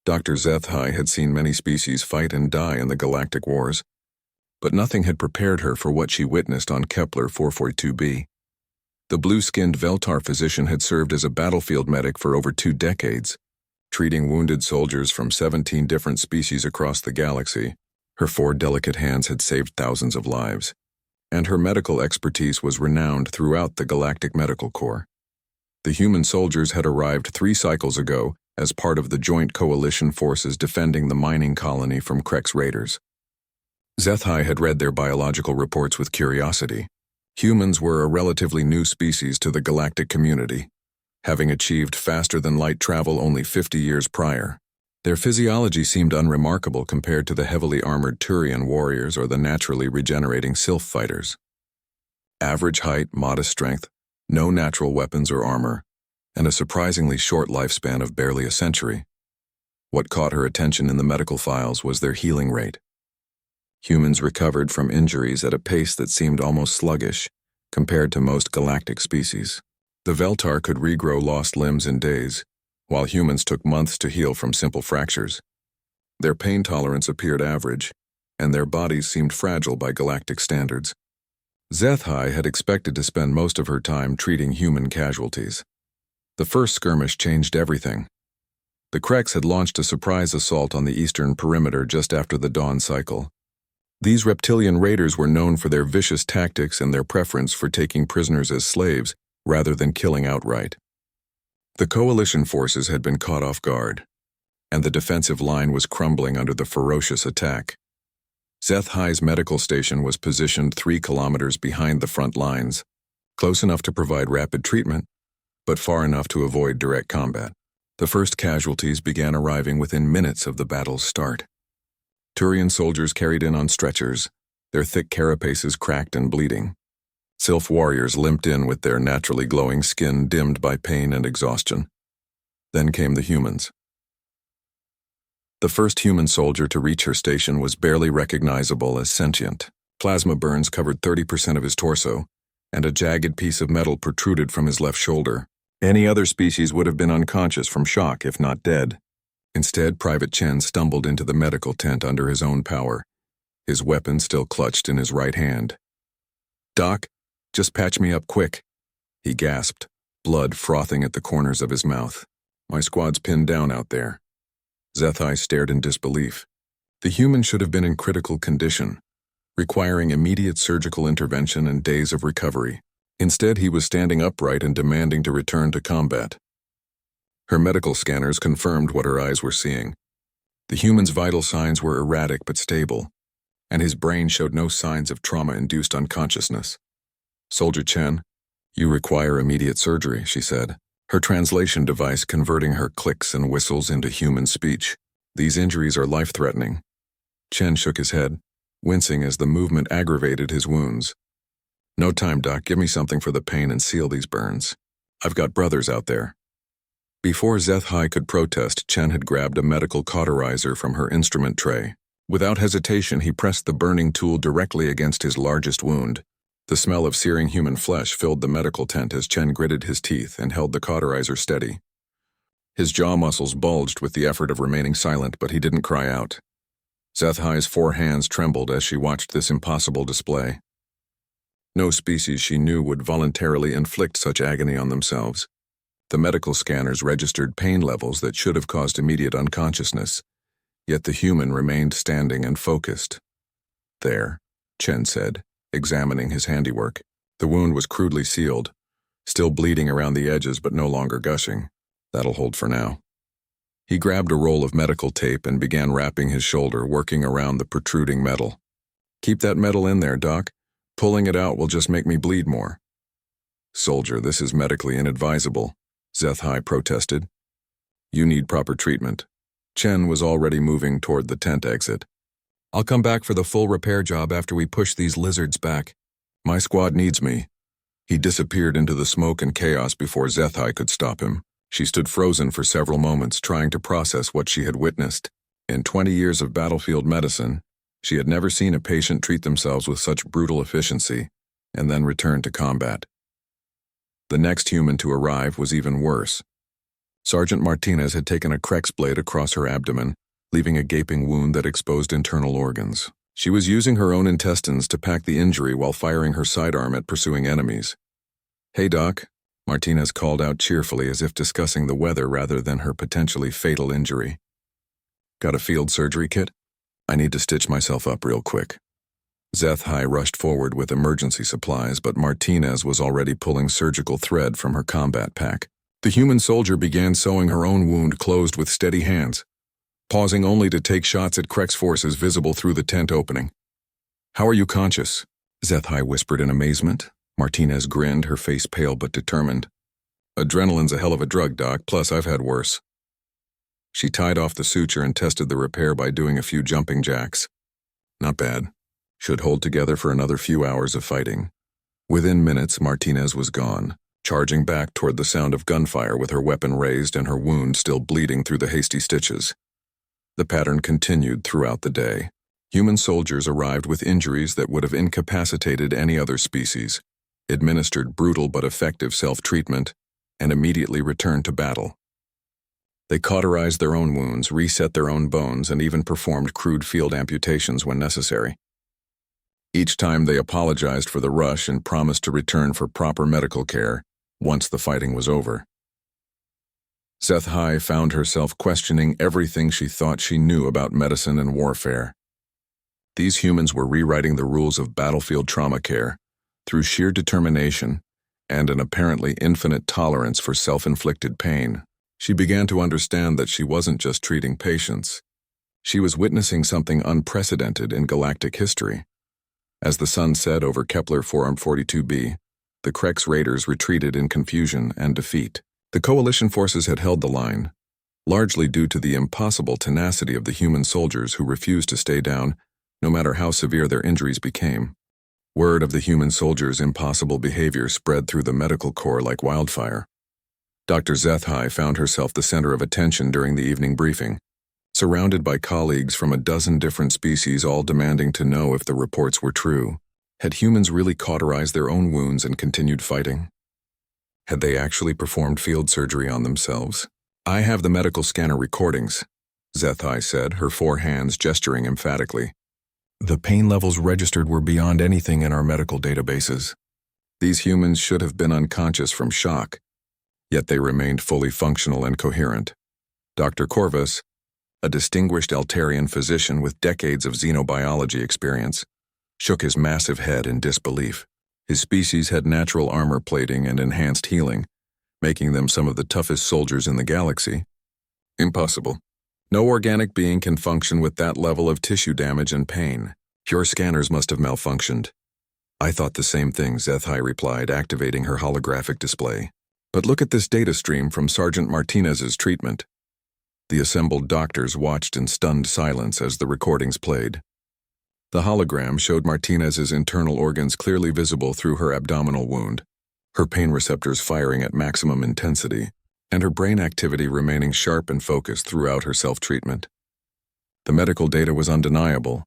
Dr. Zethai had seen many species fight and die in the galactic wars, but nothing had prepared her for what she witnessed on Kepler 442b. The blue-skinned Veltar physician had served as a battlefield medic for over 2 decades, treating wounded soldiers from 17 different species across the galaxy. Her 4 delicate hands had saved thousands of lives, and her medical expertise was renowned throughout the Galactic Medical Corps. The human soldiers had arrived 3 cycles ago as part of the joint coalition forces defending the mining colony from Krex raiders. Zethai had read their biological reports with curiosity. Humans were a relatively new species to the galactic community, having achieved faster-than-light travel only 50 years prior. Their physiology seemed unremarkable compared to the heavily armored Turian warriors or the naturally regenerating Sylph fighters. Average height, modest strength, no natural weapons or armor, and a surprisingly short lifespan of barely a century. What caught her attention in the medical files was their healing rate. Humans recovered from injuries at a pace that seemed almost sluggish compared to most galactic species. The Veltar could regrow lost limbs in days, while humans took months to heal from simple fractures. Their pain tolerance appeared average, and their bodies seemed fragile by galactic standards. Zethai had expected to spend most of her time treating human casualties. The first skirmish changed everything. The Krex had launched a surprise assault on the eastern perimeter just after the dawn cycle. These reptilian raiders were known for their vicious tactics and their preference for taking prisoners as slaves rather than killing outright. The coalition forces had been caught off guard, and the defensive line was crumbling under the ferocious attack. Zethai's medical station was positioned 3 kilometers behind the front lines, close enough to provide rapid treatment, but far enough to avoid direct combat. The first casualties began arriving within minutes of the battle's start. Turian soldiers carried in on stretchers, their thick carapaces cracked and bleeding. Sylph warriors limped in with their naturally glowing skin dimmed by pain and exhaustion. Then came the humans. The first human soldier to reach her station was barely recognizable as sentient. Plasma burns covered 30% of his torso, and a jagged piece of metal protruded from his left shoulder. Any other species would have been unconscious from shock, if not dead. Instead, Private Chen stumbled into the medical tent under his own power, his weapon still clutched in his right hand. "Doc, just patch me up quick," he gasped, blood frothing at the corners of his mouth. "My squad's pinned down out there." Zethai stared in disbelief. The human should have been in critical condition, requiring immediate surgical intervention and days of recovery. Instead, he was standing upright and demanding to return to combat. Her medical scanners confirmed what her eyes were seeing. The human's vital signs were erratic but stable, and his brain showed no signs of trauma-induced unconsciousness. "Soldier Chen, you require immediate surgery," she said, her translation device converting her clicks and whistles into human speech. "These injuries are life-threatening." Chen shook his head, wincing as the movement aggravated his wounds. "No time, Doc. Give me something for the pain and seal these burns. I've got brothers out there." Before Zethai could protest, Chen had grabbed a medical cauterizer from her instrument tray. Without hesitation, he pressed the burning tool directly against his largest wound. The smell of searing human flesh filled the medical tent as Chen gritted his teeth and held the cauterizer steady. His jaw muscles bulged with the effort of remaining silent, but he didn't cry out. Zethai's 4 hands trembled as she watched this impossible display. No species she knew would voluntarily inflict such agony on themselves. The medical scanners registered pain levels that should have caused immediate unconsciousness, yet the human remained standing and focused. "There," Chen said, examining his handiwork. The wound was crudely sealed, still bleeding around the edges but no longer gushing. "That'll hold for now." He grabbed a roll of medical tape and began wrapping his shoulder, working around the protruding metal. "Keep that metal in there, Doc. Pulling it out will just make me bleed more." "Soldier, this is medically inadvisable," Zethai protested. "You need proper treatment." Chen was already moving toward the tent exit. "I'll come back for the full repair job after we push these lizards back. My squad needs me." He disappeared into the smoke and chaos before Zethai could stop him. She stood frozen for several moments, trying to process what she had witnessed. In 20 years of battlefield medicine, she had never seen a patient treat themselves with such brutal efficiency and then return to combat. The next human to arrive was even worse. Sergeant Martinez had taken a Crex blade across her abdomen, leaving a gaping wound that exposed internal organs. She was using her own intestines to pack the injury while firing her sidearm at pursuing enemies. "Hey, Doc," Martinez called out cheerfully as if discussing the weather rather than her potentially fatal injury. "Got a field surgery kit? I need to stitch myself up real quick." HFY rushed forward with emergency supplies, but Martinez was already pulling surgical thread from her combat pack. The human soldier began sewing her own wound closed with steady hands, pausing only to take shots at Crex forces visible through the tent opening. "How are you conscious?" HFY whispered in amazement. Martinez grinned, her face pale but determined. "Adrenaline's a hell of a drug, Doc, plus I've had worse." She tied off the suture and tested the repair by doing a few jumping jacks. "Not bad. Should hold together for another few hours of fighting." Within minutes, Martinez was gone, charging back toward the sound of gunfire with her weapon raised and her wound still bleeding through the hasty stitches. The pattern continued throughout the day. Human soldiers arrived with injuries that would have incapacitated any other species, administered brutal but effective self-treatment, and immediately returned to battle. They cauterized their own wounds, reset their own bones, and even performed crude field amputations when necessary. Each time they apologized for the rush and promised to return for proper medical care once the fighting was over. HFY found herself questioning everything she thought she knew about medicine and warfare. These humans were rewriting the rules of battlefield trauma care through sheer determination and an apparently infinite tolerance for self-inflicted pain. She began to understand that she wasn't just treating patients. She was witnessing something unprecedented in galactic history. As the sun set over Kepler 442b, the Crex raiders retreated in confusion and defeat. The coalition forces had held the line, largely due to the impossible tenacity of the human soldiers who refused to stay down, no matter how severe their injuries became. Word of the human soldiers' impossible behavior spread through the medical corps like wildfire. Dr. HFY found herself the center of attention during the evening briefing, surrounded by colleagues from a dozen different species, all demanding to know if the reports were true. Had humans really cauterized their own wounds and continued fighting? Had they actually performed field surgery on themselves? "I have the medical scanner recordings," HFY said, her four hands gesturing emphatically. "The pain levels registered were beyond anything in our medical databases. These humans should have been unconscious from shock, yet they remained fully functional and coherent." Dr. Corvus, a distinguished Altarian physician with decades of xenobiology experience, shook his massive head in disbelief. His species had natural armor plating and enhanced healing, making them some of the toughest soldiers in the galaxy. "Impossible. No organic being can function with that level of tissue damage and pain. Your scanners must have malfunctioned." "I thought the same thing," HFY replied, activating her holographic display. "But look at this data stream from Sergeant Martinez's treatment." The assembled doctors watched in stunned silence as the recordings played. The hologram showed Martinez's internal organs clearly visible through her abdominal wound, her pain receptors firing at maximum intensity, and her brain activity remaining sharp and focused throughout her self-treatment. The medical data was undeniable.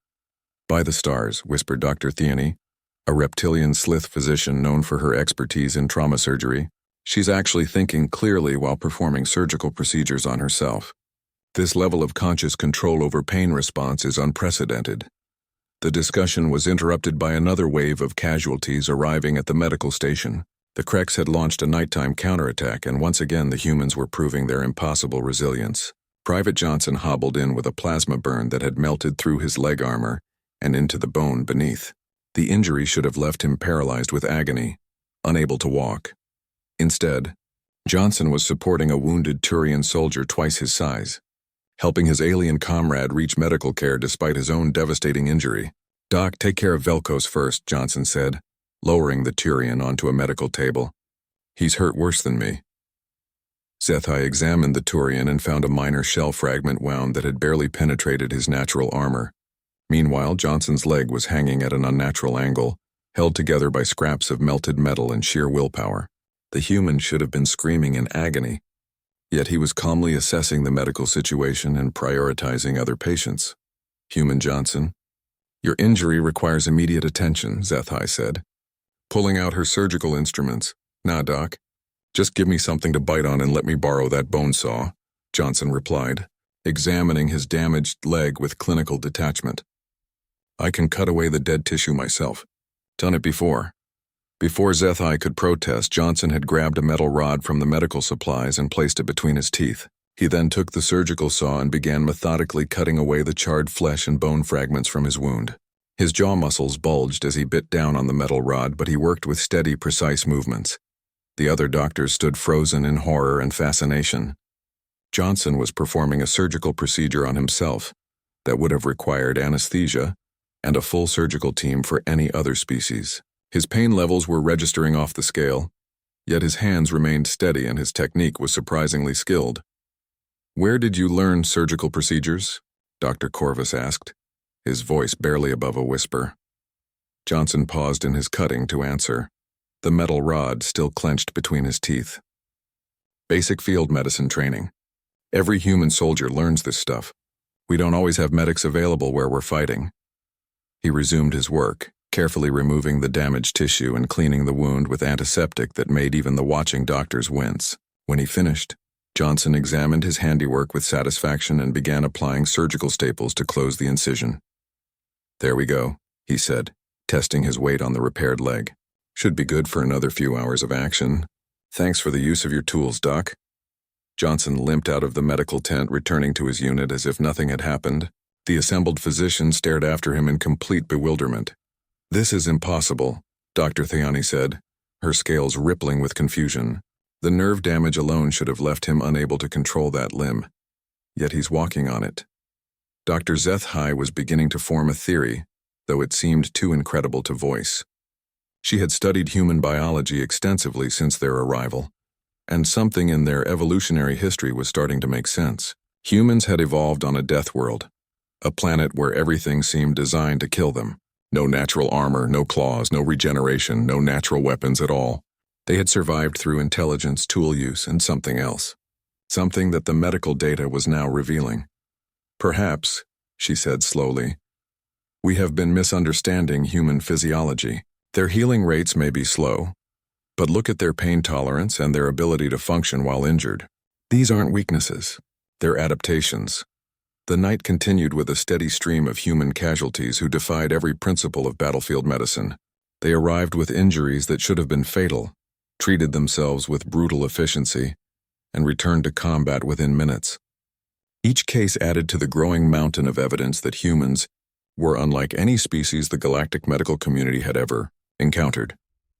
"By the stars," whispered Dr. Theany, a reptilian slith physician known for her expertise in trauma surgery. "She's actually thinking clearly while performing surgical procedures on herself. This level of conscious control over pain response is unprecedented." The discussion was interrupted by another wave of casualties arriving at the medical station. The Crex had launched a nighttime counterattack, and once again the humans were proving their impossible resilience. Private Johnson hobbled in with a plasma burn that had melted through his leg armor and into the bone beneath. The injury should have left him paralyzed with agony, unable to walk. Instead, Johnson was supporting a wounded Turian soldier twice his size, helping his alien comrade reach medical care despite his own devastating injury. "Doc, take care of Velkos first," Johnson said, lowering the Turian onto a medical table. "He's hurt worse than me." HFY examined the Turian and found a minor shell fragment wound that had barely penetrated his natural armor. Meanwhile, Johnson's leg was hanging at an unnatural angle, held together by scraps of melted metal and sheer willpower. The human should have been screaming in agony, yet he was calmly assessing the medical situation and prioritizing other patients. "Human Johnson, your injury requires immediate attention," HFY said, pulling out her surgical instruments. "Nah, Doc. Just give me something to bite on and let me borrow that bone saw, Johnson replied, examining his damaged leg with clinical detachment. I can cut away the dead tissue myself. Done it before. Before Zethai could protest, Johnson had grabbed a metal rod from the medical supplies and placed it between his teeth. He then took the surgical saw and began methodically cutting away the charred flesh and bone fragments from his wound. His jaw muscles bulged as he bit down on the metal rod, but he worked with steady, precise movements. The other doctors stood frozen in horror and fascination. Johnson was performing a surgical procedure on himself that would have required anesthesia and a full surgical team for any other species. His pain levels were registering off the scale, yet his hands remained steady and his technique was surprisingly skilled. "Where did you learn surgical procedures?" Dr. Corvus asked, his voice barely above a whisper. Johnson paused in his cutting to answer, the metal rod still clenched between his teeth. "Basic field medicine training. Every human soldier learns this stuff. We don't always have medics available where we're fighting." He resumed his work, carefully removing the damaged tissue and cleaning the wound with antiseptic that made even the watching doctors wince. When he finished, Johnson examined his handiwork with satisfaction and began applying surgical staples to close the incision. "There we go," he said, testing his weight on the repaired leg. "Should be good for another few hours of action. Thanks for the use of your tools, Doc." Johnson limped out of the medical tent, returning to his unit as if nothing had happened. The assembled physicians stared after him in complete bewilderment. "This is impossible," Dr. Theani said, her scales rippling with confusion. The nerve damage alone should have left him unable to control that limb. Yet he's walking on it. Dr. Zethai was beginning to form a theory, though it seemed too incredible to voice. She had studied human biology extensively since their arrival, and something in their evolutionary history was starting to make sense. Humans had evolved on a death world, a planet where everything seemed designed to kill them. No natural armor, no claws, no regeneration, no natural weapons at all. They had survived through intelligence, tool use, and something else. Something that the medical data was now revealing. "Perhaps," she said slowly, "we have been misunderstanding human physiology. Their healing rates may be slow, but look at their pain tolerance and their ability to function while injured. These aren't weaknesses. They're adaptations." The night continued with a steady stream of human casualties who defied every principle of battlefield medicine. They arrived with injuries that should have been fatal, treated themselves with brutal efficiency, and returned to combat within minutes. Each case added to the growing mountain of evidence that humans were unlike any species the galactic medical community had ever encountered.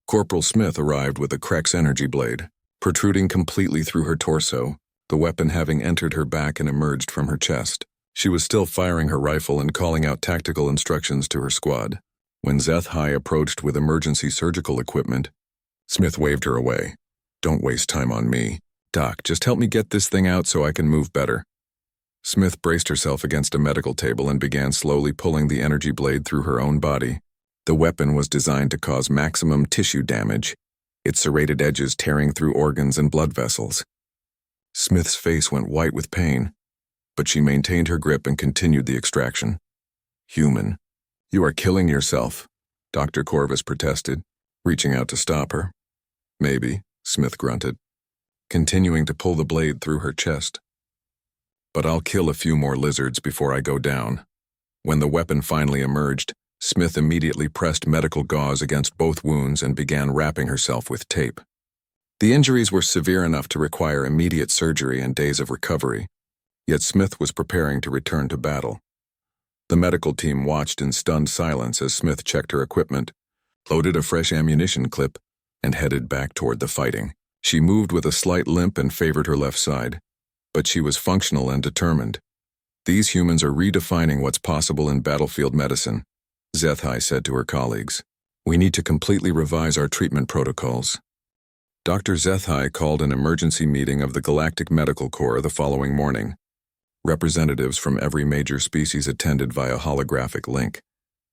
Corporal Smith arrived with a Krex energy blade, protruding completely through her torso, the weapon having entered her back and emerged from her chest. She was still firing her rifle and calling out tactical instructions to her squad. When Zethai approached with emergency surgical equipment, Smith waved her away. "Don't waste time on me. Doc, just help me get this thing out so I can move better." Smith braced herself against a medical table and began slowly pulling the energy blade through her own body. The weapon was designed to cause maximum tissue damage, its serrated edges tearing through organs and blood vessels. Smith's face went white with pain, but she maintained her grip and continued the extraction. "Human, you are killing yourself," Dr. Corvus protested, reaching out to stop her. "Maybe," Smith grunted, continuing to pull the blade through her chest. "But I'll kill a few more lizards before I go down." When the weapon finally emerged, Smith immediately pressed medical gauze against both wounds and began wrapping herself with tape. The injuries were severe enough to require immediate surgery and days of recovery, yet Smith was preparing to return to battle. The medical team watched in stunned silence as Smith checked her equipment, loaded a fresh ammunition clip, and headed back toward the fighting. She moved with a slight limp and favored her left side, but she was functional and determined. "These humans are redefining what's possible in battlefield medicine," Zethai said to her colleagues. "We need to completely revise our treatment protocols." Dr. Zethai called an emergency meeting of the Galactic Medical Corps the following morning. Representatives from every major species attended via holographic link,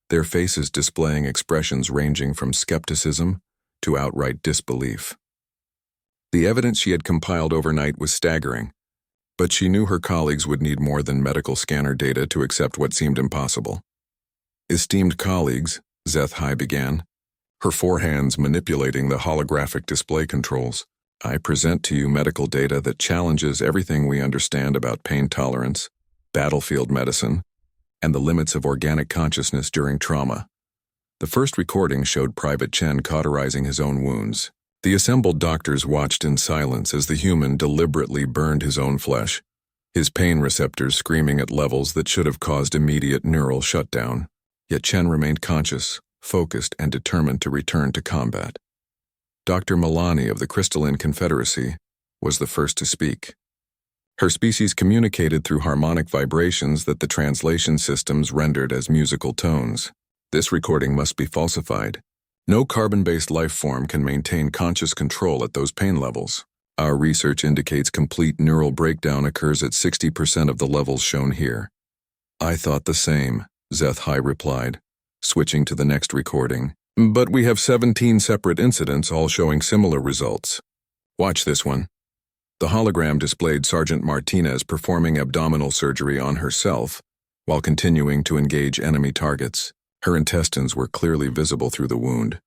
their faces displaying expressions ranging from skepticism to outright disbelief. The evidence she had compiled overnight was staggering, but she knew her colleagues would need more than medical scanner data to accept what seemed impossible. "Esteemed colleagues," Zethai began, her four hands manipulating the holographic display controls, I present to you medical data that challenges everything we understand about pain tolerance, battlefield medicine, and the limits of organic consciousness during trauma. The first recording showed Private Chen cauterizing his own wounds. The assembled doctors watched in silence as the human deliberately burned his own flesh, his pain receptors screaming at levels that should have caused immediate neural shutdown. Yet Chen remained conscious, focused, and determined to return to combat. Dr. Milani of the Crystalline Confederacy was the first to speak. Her species communicated through harmonic vibrations that the translation systems rendered as musical tones. This recording must be falsified. No carbon-based life form can maintain conscious control at those pain levels. Our research indicates complete neural breakdown occurs at 60% of the levels shown here. I thought the same, Zethai replied, switching to the next recording. But we have 17 separate incidents all showing similar results. Watch this one. The hologram displayed Sergeant Martinez performing abdominal surgery on herself while continuing to engage enemy targets. Her intestines were clearly visible through the wound,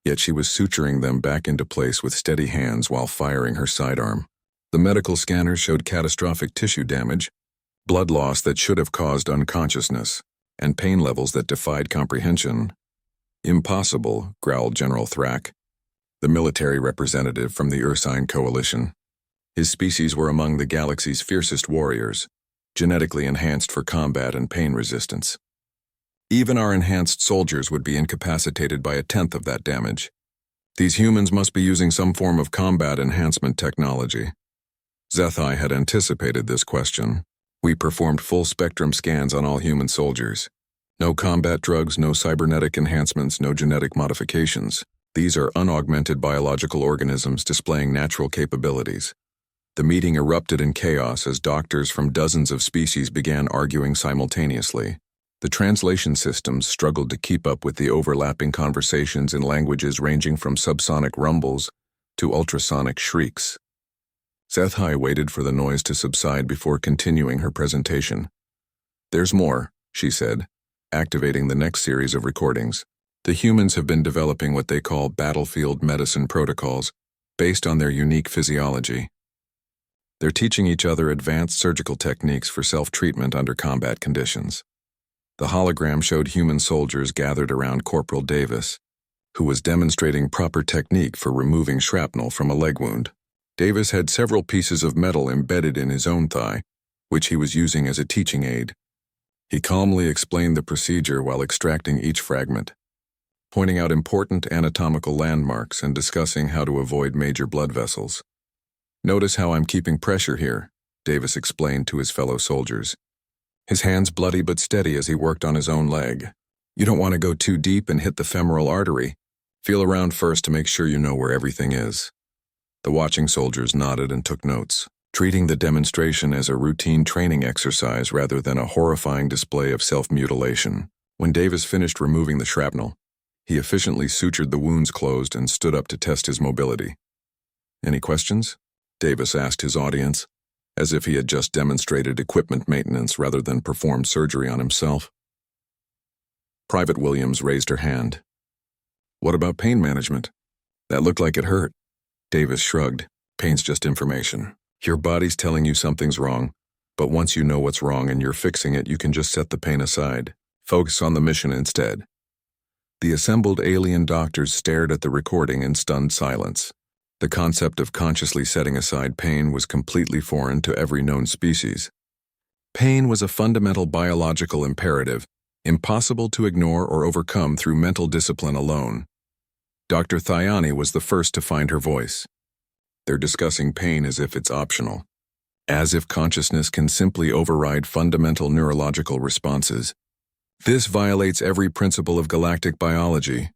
yet she was suturing them back into place with steady hands while firing her sidearm. The medical scanners showed catastrophic tissue damage, blood loss that should have caused unconsciousness, and pain levels that defied comprehension. Impossible, growled General Thrak, the military representative from the Ursine Coalition. His species were among the galaxy's fiercest warriors, genetically enhanced for combat and pain resistance. Even our enhanced soldiers would be incapacitated by 1/10 of that damage. These humans must be using some form of combat enhancement technology. Zethai had anticipated this question. We performed full-spectrum scans on all human soldiers. No combat drugs, no cybernetic enhancements, no genetic modifications. These are unaugmented biological organisms displaying natural capabilities. The meeting erupted in chaos as doctors from dozens of species began arguing simultaneously. The translation systems struggled to keep up with the overlapping conversations in languages ranging from subsonic rumbles to ultrasonic shrieks. Zethai waited for the noise to subside before continuing her presentation. There's more, she said, activating the next series of recordings. The humans have been developing what they call battlefield medicine protocols based on their unique physiology. They're teaching each other advanced surgical techniques for self-treatment under combat conditions. The hologram showed human soldiers gathered around Corporal Davis, who was demonstrating proper technique for removing shrapnel from a leg wound. Davis had several pieces of metal embedded in his own thigh, which he was using as a teaching aid. He calmly explained the procedure while extracting each fragment, pointing out important anatomical landmarks and discussing how to avoid major blood vessels. Notice how I'm keeping pressure here, Davis explained to his fellow soldiers, his hands bloody but steady as he worked on his own leg. You don't want to go too deep and hit the femoral artery. Feel around first to make sure you know where everything is. The watching soldiers nodded and took notes, treating the demonstration as a routine training exercise rather than a horrifying display of self-mutilation. When Davis finished removing the shrapnel, he efficiently sutured the wounds closed and stood up to test his mobility. Any questions? Davis asked his audience, as if he had just demonstrated equipment maintenance rather than performed surgery on himself. Private Williams raised her hand. What about pain management? That looked like it hurt. Davis shrugged. Pain's just information. Your body's telling you something's wrong, but once you know what's wrong and you're fixing it, you can just set the pain aside. Focus on the mission instead. The assembled alien doctors stared at the recording in stunned silence. The concept of consciously setting aside pain was completely foreign to every known species. Pain was a fundamental biological imperative, impossible to ignore or overcome through mental discipline alone. Dr. Thyani was the first to find her voice. They're discussing pain as if it's optional, as if consciousness can simply override fundamental neurological responses. This violates every principle of galactic biology.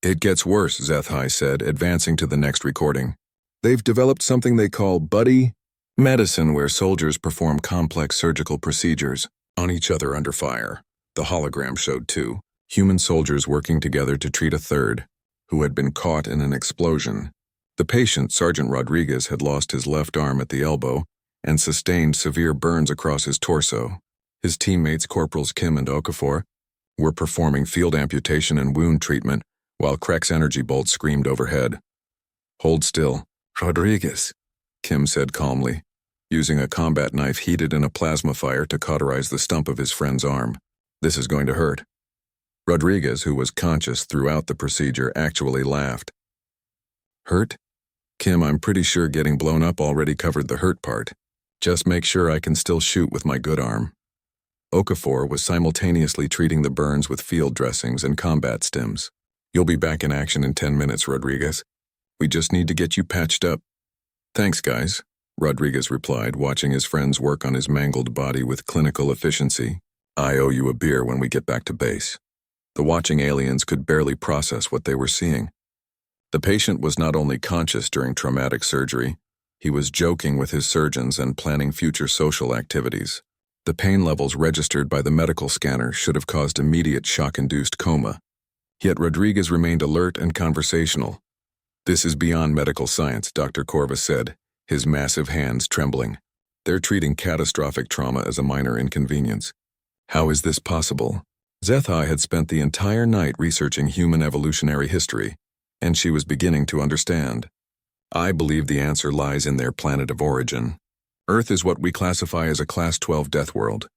It gets worse, Zethai said, advancing to the next recording. They've developed something they call buddy medicine, where soldiers perform complex surgical procedures on each other under fire. The hologram showed 2 human soldiers working together to treat a third, who had been caught in an explosion. The patient, Sergeant Rodriguez, had lost his left arm at the elbow and sustained severe burns across his torso. His teammates, Corporals Kim and Okafor, were performing field amputation and wound treatment, while Krek's energy bolt screamed overhead. Hold still, Rodriguez, Kim said calmly, using a combat knife heated in a plasma fire to cauterize the stump of his friend's arm. This is going to hurt. Rodriguez, who was conscious throughout the procedure, actually laughed. Hurt? Kim, I'm pretty sure getting blown up already covered the hurt part. Just make sure I can still shoot with my good arm. Okafor was simultaneously treating the burns with field dressings and combat stims. You'll be back in action in 10 minutes, Rodriguez. We just need to get you patched up. Thanks, guys, Rodriguez replied, watching his friends work on his mangled body with clinical efficiency. I owe you a beer when we get back to base. The watching aliens could barely process what they were seeing. The patient was not only conscious during traumatic surgery, he was joking with his surgeons and planning future social activities. The pain levels registered by the medical scanner should have caused immediate shock-induced coma. Yet Rodriguez remained alert and conversational. This is beyond medical science, Dr. Corva said, his massive hands trembling. They're treating catastrophic trauma as a minor inconvenience. How is this possible? Zethai had spent the entire night researching human evolutionary history, and she was beginning to understand. I believe the answer lies in their planet of origin. Earth is what we classify as a Class 12 death world.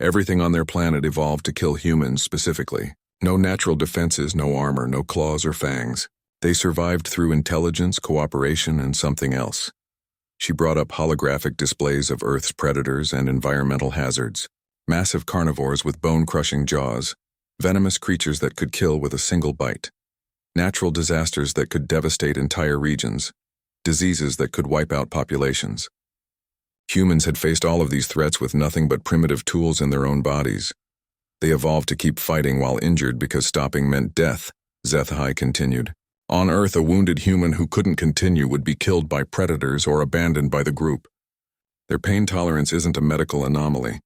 Everything on their planet evolved to kill humans specifically. No natural defenses, no armor, no claws or fangs. They survived through intelligence, cooperation, and something else. She brought up holographic displays of Earth's predators and environmental hazards. Massive carnivores with bone-crushing jaws, venomous creatures that could kill with a single bite, natural disasters that could devastate entire regions, diseases that could wipe out populations. Humans had faced all of these threats with nothing but primitive tools in their own bodies. They evolved to keep fighting while injured because stopping meant death, Zethai continued. On Earth, a wounded human who couldn't continue would be killed by predators or abandoned by the group. Their pain tolerance isn't a medical anomaly.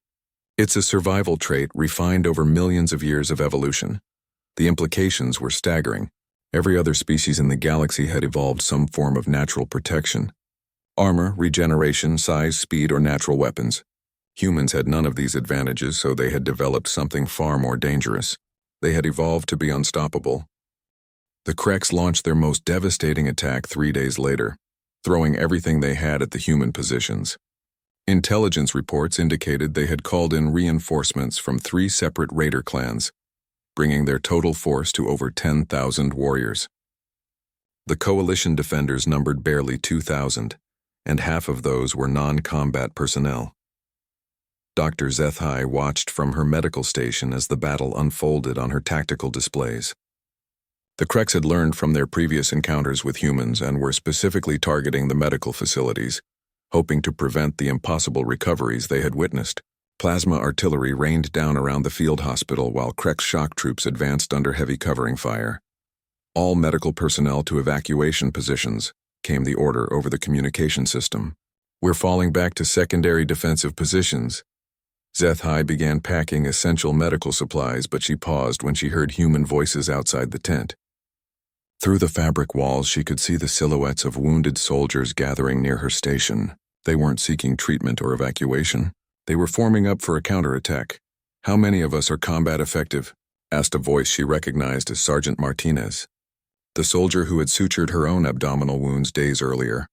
It's a survival trait refined over millions of years of evolution. The implications were staggering. Every other species in the galaxy had evolved some form of natural protection. Armor, regeneration, size, speed, or natural weapons. Humans had none of these advantages, so they had developed something far more dangerous. They had evolved to be unstoppable. The Kreks launched their most devastating attack 3 days later, throwing everything they had at the human positions. Intelligence reports indicated they had called in reinforcements from 3 separate raider clans, bringing their total force to over 10,000 warriors. The coalition defenders numbered barely 2,000, and half of those were non-combat personnel. Dr. Zethai watched from her medical station as the battle unfolded on her tactical displays. The Kreks had learned from their previous encounters with humans and were specifically targeting the medical facilities, hoping to prevent the impossible recoveries they had witnessed. Plasma artillery rained down around the field hospital while Kreks shock troops advanced under heavy covering fire. All medical personnel to evacuation positions, came the order over the communication system. We're falling back to secondary defensive positions. Zethai began packing essential medical supplies, but she paused when she heard human voices outside the tent. Through the fabric walls, she could see the silhouettes of wounded soldiers gathering near her station. They weren't seeking treatment or evacuation. They were forming up for a counterattack. How many of us are combat effective? Asked a voice she recognized as Sergeant Martinez, the soldier who had sutured her own abdominal wounds days earlier.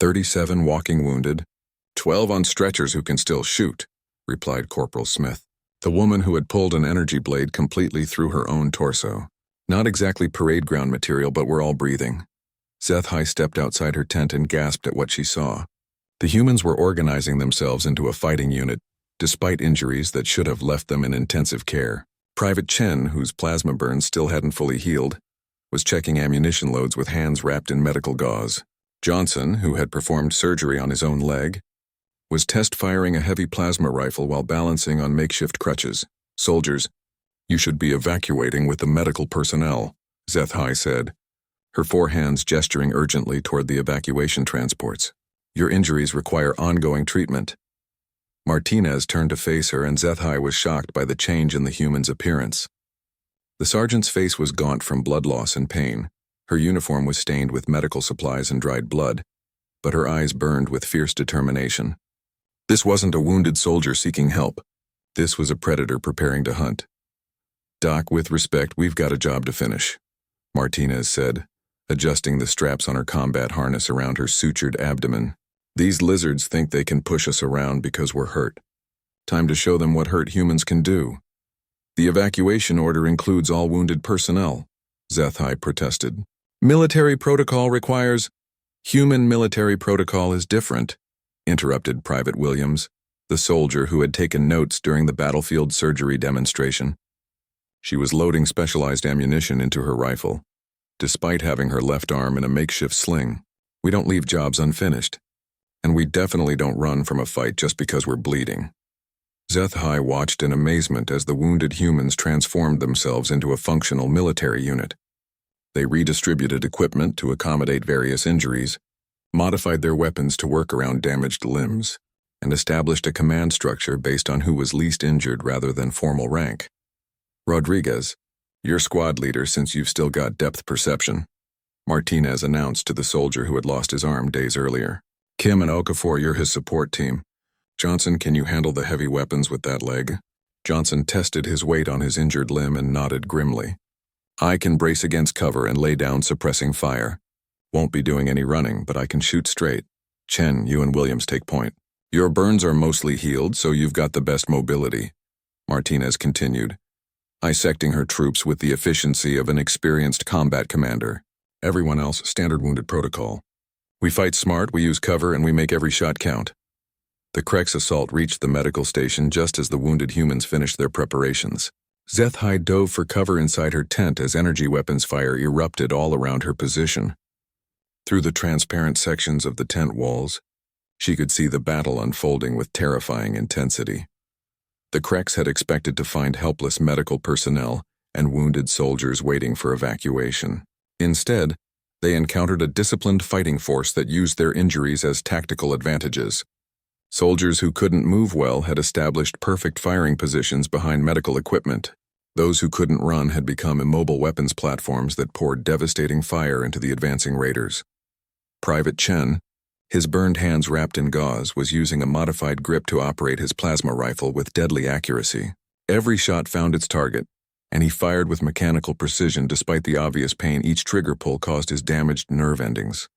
37 walking wounded, 12 on stretchers who can still shoot, replied Corporal Smith, the woman who had pulled an energy blade completely through her own torso. Not exactly parade ground material, but we're all breathing. Zethai stepped outside her tent and gasped at what she saw. The humans were organizing themselves into a fighting unit, despite injuries that should have left them in intensive care. Private Chen, whose plasma burns still hadn't fully healed, was checking ammunition loads with hands wrapped in medical gauze. Johnson, who had performed surgery on his own leg, was test-firing a heavy plasma rifle while balancing on makeshift crutches. Soldiers, you should be evacuating with the medical personnel, Zethai said, her 4 hands gesturing urgently toward the evacuation transports. Your injuries require ongoing treatment. Martinez turned to face her, and Zethai was shocked by the change in the human's appearance. The sergeant's face was gaunt from blood loss and pain. Her uniform was stained with medical supplies and dried blood, but her eyes burned with fierce determination. This wasn't a wounded soldier seeking help. This was a predator preparing to hunt. Doc, with respect, we've got a job to finish, Martinez said, adjusting the straps on her combat harness around her sutured abdomen. These lizards think they can push us around because we're hurt. Time to show them what hurt humans can do. The evacuation order includes all wounded personnel, Zethai protested. Military protocol requires... Human military protocol is different, interrupted Private Williams, the soldier who had taken notes during the battlefield surgery demonstration. She was loading specialized ammunition into her rifle, despite having her left arm in a makeshift sling. We don't leave jobs unfinished, and we definitely don't run from a fight just because we're bleeding. Zethai watched in amazement as the wounded humans transformed themselves into a functional military unit. They redistributed equipment to accommodate various injuries, modified their weapons to work around damaged limbs, and established a command structure based on who was least injured rather than formal rank. Rodriguez, you're squad leader since you've still got depth perception, Martinez announced to the soldier who had lost his arm days earlier. Kim and Okafor, you're his support team. Johnson, can you handle the heavy weapons with that leg? Johnson tested his weight on his injured limb and nodded grimly. I can brace against cover and lay down suppressing fire. Won't be doing any running, but I can shoot straight. Chen, you and Williams take point. Your burns are mostly healed, so you've got the best mobility, Martinez continued, dissecting her troops with the efficiency of an experienced combat commander. Everyone else, standard wounded protocol. We fight smart, we use cover, and we make every shot count. The Krex assault reached the medical station just as the wounded humans finished their preparations. Zethai dove for cover inside her tent as energy weapons fire erupted all around her position. Through the transparent sections of the tent walls, she could see the battle unfolding with terrifying intensity. The Krex had expected to find helpless medical personnel and wounded soldiers waiting for evacuation. Instead, they encountered a disciplined fighting force that used their injuries as tactical advantages. Soldiers who couldn't move well had established perfect firing positions behind medical equipment. Those who couldn't run had become immobile weapons platforms that poured devastating fire into the advancing raiders. Private Chen, his burned hands wrapped in gauze, was using a modified grip to operate his plasma rifle with deadly accuracy. Every shot found its target, and he fired with mechanical precision despite the obvious pain each trigger pull caused his damaged nerve endings.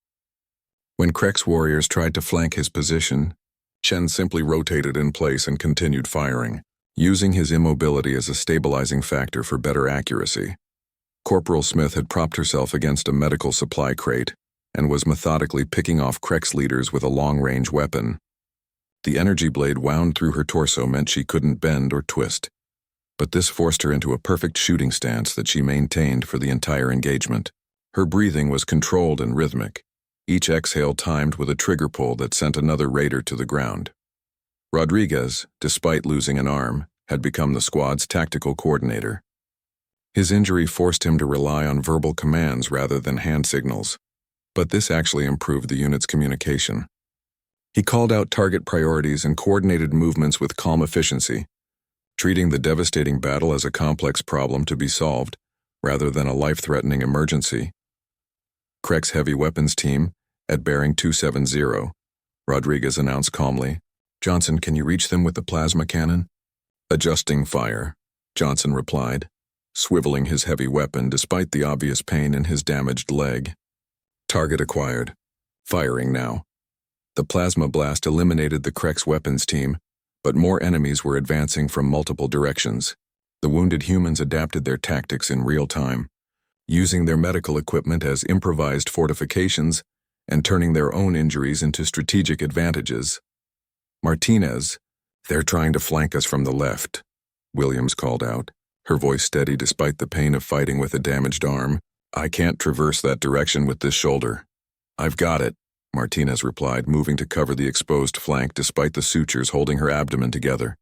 When Krex warriors tried to flank his position, Chen simply rotated in place and continued firing, using his immobility as a stabilizing factor for better accuracy. Corporal Smith had propped herself against a medical supply crate and was methodically picking off Krex leaders with a long-range weapon. The energy blade wound through her torso meant she couldn't bend or twist, but this forced her into a perfect shooting stance that she maintained for the entire engagement. Her breathing was controlled and rhythmic, each exhale timed with a trigger pull that sent another raider to the ground. Rodriguez, despite losing an arm, had become the squad's tactical coordinator. His injury forced him to rely on verbal commands rather than hand signals, but this actually improved the unit's communication. He called out target priorities and coordinated movements with calm efficiency, treating the devastating battle as a complex problem to be solved rather than a life-threatening emergency. Krex heavy weapons team, at bearing 270, Rodriguez announced calmly. Johnson, can you reach them with the plasma cannon? Adjusting fire, Johnson replied, swiveling his heavy weapon despite the obvious pain in his damaged leg. Target acquired. Firing now. The plasma blast eliminated the Krex weapons team, but more enemies were advancing from multiple directions. The wounded humans adapted their tactics in real time, using their medical equipment as improvised fortifications and turning their own injuries into strategic advantages. Martinez, they're trying to flank us from the left, Williams called out, her voice steady despite the pain of fighting with a damaged arm. I can't traverse that direction with this shoulder. I've got it, Martinez replied, moving to cover the exposed flank despite the sutures holding her abdomen together.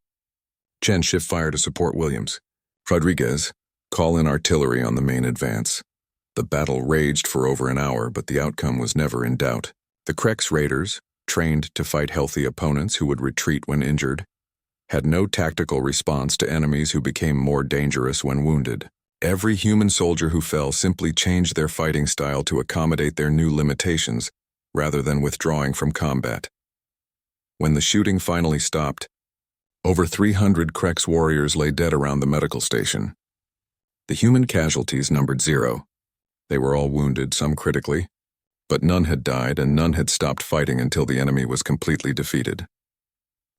Chen, shift fire to support Williams. Rodriguez, call in artillery on the main advance. The battle raged for over an hour, but the outcome was never in doubt. The Krex raiders, trained to fight healthy opponents who would retreat when injured, had no tactical response to enemies who became more dangerous when wounded. Every human soldier who fell simply changed their fighting style to accommodate their new limitations, rather than withdrawing from combat. When the shooting finally stopped, over 300 Krex warriors lay dead around the medical station. The human casualties numbered 0. They were all wounded, some critically, but none had died and none had stopped fighting until the enemy was completely defeated.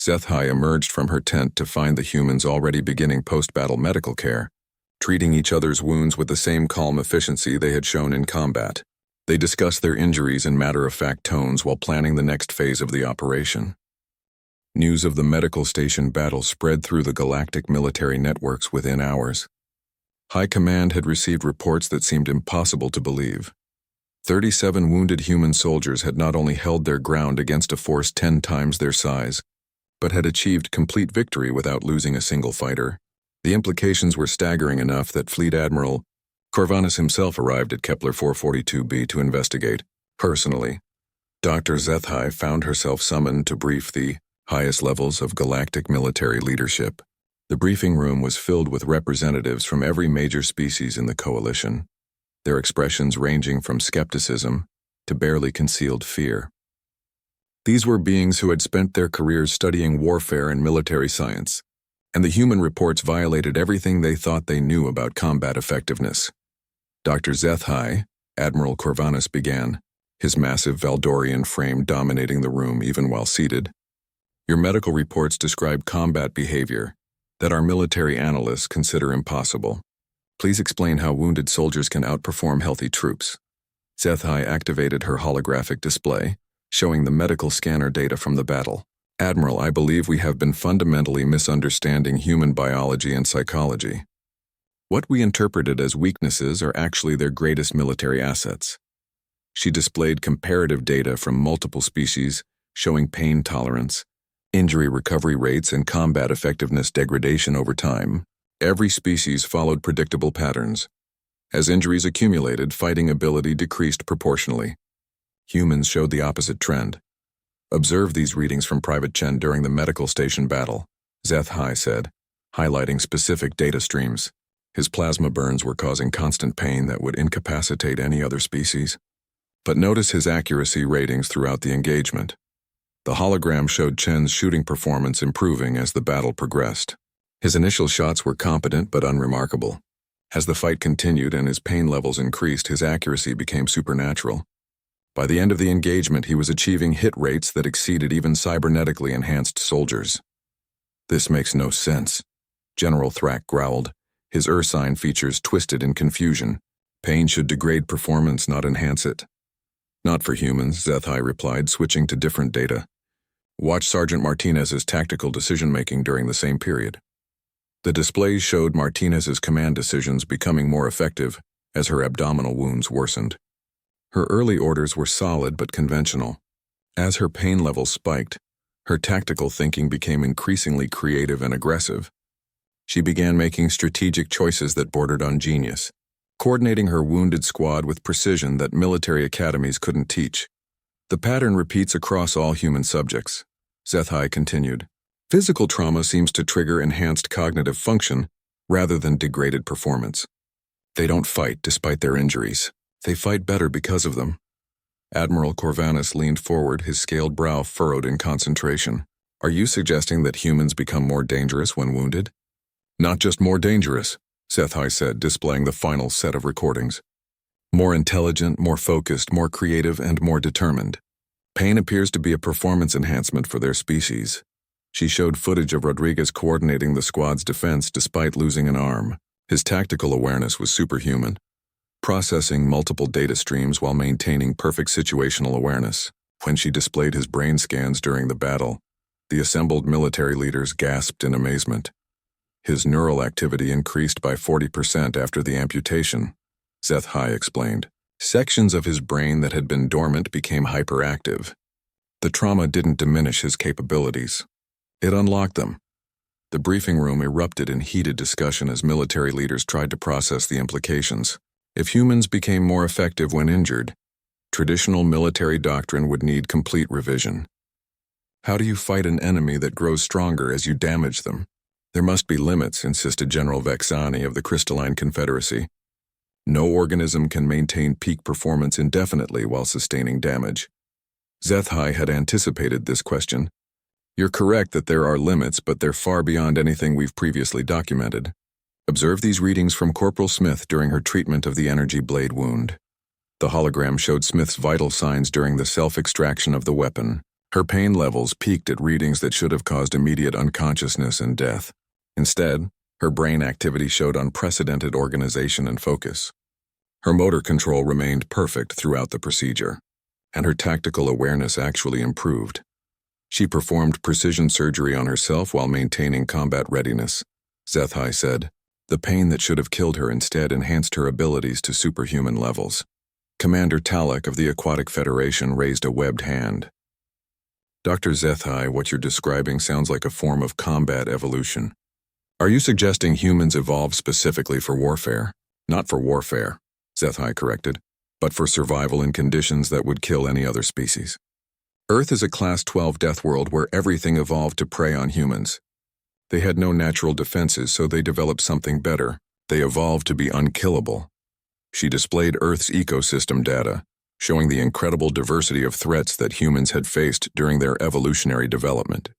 Zethai emerged from her tent to find the humans already beginning post-battle medical care, treating each other's wounds with the same calm efficiency they had shown in combat. They discussed their injuries in matter-of-fact tones while planning the next phase of the operation. News of the medical station battle spread through the galactic military networks within hours. High Command had received reports that seemed impossible to believe. 37 wounded human soldiers had not only held their ground against a force 10 times their size, but had achieved complete victory without losing a single fighter. The implications were staggering enough that Fleet Admiral Corvanus himself arrived at Kepler 442b to investigate. Personally, Dr. Zethai found herself summoned to brief the highest levels of galactic military leadership. The briefing room was filled with representatives from every major species in the coalition, their expressions ranging from skepticism to barely concealed fear. These were beings who had spent their careers studying warfare and military science, and the human reports violated everything they thought they knew about combat effectiveness. Dr. Zethai, Admiral Corvanus began, his massive Valdorian frame dominating the room even while seated. Your medical reports describe combat behavior that our military analysts consider impossible. Please explain how wounded soldiers can outperform healthy troops. Zethai activated her holographic display, showing the medical scanner data from the battle. Admiral, I believe we have been fundamentally misunderstanding human biology and psychology. What we interpreted as weaknesses are actually their greatest military assets. She displayed comparative data from multiple species, showing pain tolerance, injury recovery rates, and combat effectiveness degradation over time. Every species followed predictable patterns. As injuries accumulated, fighting ability decreased proportionally. Humans showed the opposite trend. Observe these readings from Private Chen during the medical station battle, Zethai said, highlighting specific data streams. His plasma burns were causing constant pain that would incapacitate any other species. But notice his accuracy ratings throughout the engagement. The hologram showed Chen's shooting performance improving as the battle progressed. His initial shots were competent but unremarkable. As the fight continued and his pain levels increased, his accuracy became supernatural. By the end of the engagement, he was achieving hit rates that exceeded even cybernetically enhanced soldiers. This makes no sense, General Thrak growled, his Ursine features twisted in confusion. Pain should degrade performance, not enhance it. Not for humans, Zethai replied, switching to different data. Watch Sergeant Martinez's tactical decision-making during the same period. The displays showed Martinez's command decisions becoming more effective as her abdominal wounds worsened. Her early orders were solid but conventional. As her pain levels spiked, her tactical thinking became increasingly creative and aggressive. She began making strategic choices that bordered on genius, coordinating her wounded squad with precision that military academies couldn't teach. The pattern repeats across all human subjects, Zethai continued. Physical trauma seems to trigger enhanced cognitive function rather than degraded performance. They don't fight despite their injuries. They fight better because of them. Admiral Corvanus leaned forward, his scaled brow furrowed in concentration. Are you suggesting that humans become more dangerous when wounded? Not just more dangerous, Zethai said, displaying the final set of recordings. More intelligent, more focused, more creative, and more determined. Pain appears to be a performance enhancement for their species. She showed footage of Rodriguez coordinating the squad's defense despite losing an arm. His tactical awareness was superhuman, processing multiple data streams while maintaining perfect situational awareness. When she displayed his brain scans during the battle, the assembled military leaders gasped in amazement. His neural activity increased by 40% after the amputation, Zethai explained. Sections of his brain that had been dormant became hyperactive. The trauma didn't diminish his capabilities. It unlocked them. The briefing room erupted in heated discussion as military leaders tried to process the implications. If humans became more effective when injured, traditional military doctrine would need complete revision. How do you fight an enemy that grows stronger as you damage them? There must be limits, insisted General Vexani of the Crystalline Confederacy. No organism can maintain peak performance indefinitely while sustaining damage. Zethai had anticipated this question. You're correct that there are limits, but they're far beyond anything we've previously documented. Observe these readings from Corporal Smith during her treatment of the energy blade wound. The hologram showed Smith's vital signs during the self-extraction of the weapon. Her pain levels peaked at readings that should have caused immediate unconsciousness and death. Instead, her brain activity showed unprecedented organization and focus. Her motor control remained perfect throughout the procedure, and her tactical awareness actually improved. She performed precision surgery on herself while maintaining combat readiness, Zethai said. The pain that should have killed her instead enhanced her abilities to superhuman levels. Commander Talek of the Aquatic Federation raised a webbed hand. Dr. Zethai, what you're describing sounds like a form of combat evolution. Are you suggesting humans evolved specifically for warfare? Not for warfare, Zethai corrected, but for survival in conditions that would kill any other species. Earth is a Class 12 death world where everything evolved to prey on humans. They had no natural defenses, so they developed something better. They evolved to be unkillable. She displayed Earth's ecosystem data, showing the incredible diversity of threats that humans had faced during their evolutionary development.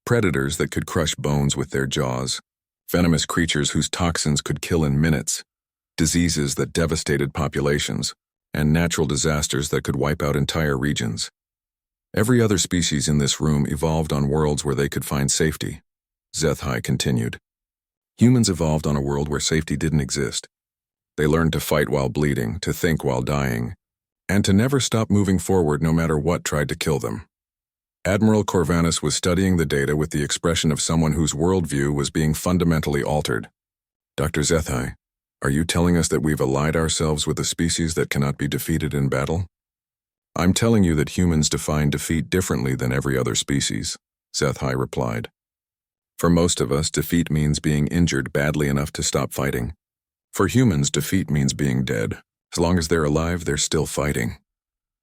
Predators that could crush bones with their jaws, venomous creatures whose toxins could kill in minutes, diseases that devastated populations, and natural disasters that could wipe out entire regions. Every other species in this room evolved on worlds where they could find safety, Zethai continued. Humans evolved on a world where safety didn't exist. They learned to fight while bleeding, to think while dying, and to never stop moving forward no matter what tried to kill them. Admiral Corvanus was studying the data with the expression of someone whose worldview was being fundamentally altered. Dr. Zethai, are you telling us that we've allied ourselves with a species that cannot be defeated in battle? I'm telling you that humans define defeat differently than every other species, Zethai replied. For most of us, defeat means being injured badly enough to stop fighting. For humans, defeat means being dead. As long as they're alive, they're still fighting.